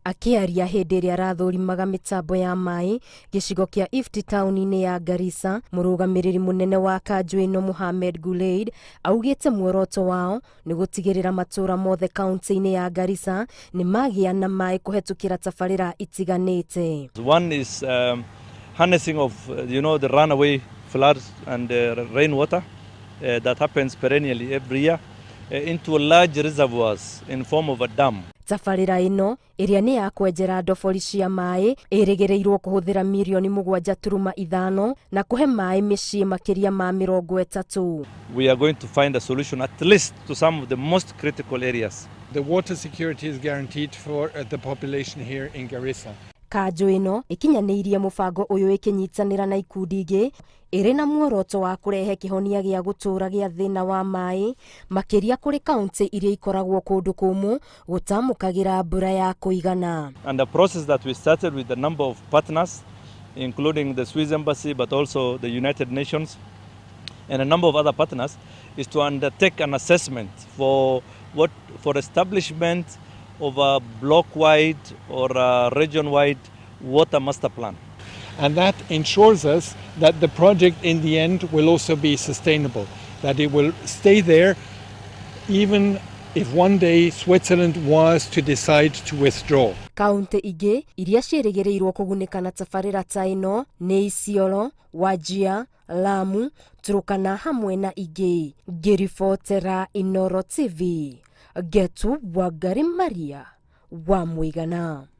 Akiaria hĩndĩ ĩrĩa arathũrimaga mĩtambo ya maĩ gĩcigo kĩa Ifti taũni-inĩ ya Garissa, mũrũgamĩrĩri mũnene wa kanjũ ĩno Mohamed Gulaid augĩte muoroto wao nĩ gũtigĩrĩra matũra mothe kauntĩ-inĩ ya Garissa nĩ magĩa na maĩ kũhetũkĩra tabarĩra itiganĩte. One is harnessing of the runaway floods and rainwater that happens perennially every year into large reservoirs in form of a dam. Tabarĩra ĩno ĩrĩa nĩ ya kwenjera ndobori cia maĩ ĩrĩgĩrĩirwo kũhũthĩra mirioni 7.5 na kũhe maĩ mĩciĩ makĩria ma 30. We are going to find a solution at least to some of the most critical areas. The water security is guaranteed for the population here in Garissa. Kanjũ ĩno ĩkinyanĩirie mũbango ũyũ ĩkĩnyitanĩra na ikundi ingĩ ĩrĩ na muoroto wa kũrehe kĩhonia gĩa gũtũũra gĩa thĩna wa maĩ makĩria kũrĩ kauntĩ iria ikoragwo kũndũ kũmũ gũtamũkagĩra mbura ya kũigana. And a process that we started with a number of partners, including the Swiss Embassy but also the United Nations and a number of other partners, is to undertake an assessment for establishment of a block-wide or a region-wide water master plan. And that ensures us that the project in the end will also be sustainable, that it will stay there even if one day Switzerland was to decide to withdraw. Kauntĩ ingĩ iria ciĩrĩgĩrĩirwo kũgunĩka na tabarĩra ta ĩno nĩ Isiolo, Wajir, Lamu, Turkana hamwe na ingĩ. Ngĩribotera Inooro TV, Getu Wangari Maria wa Mũigana.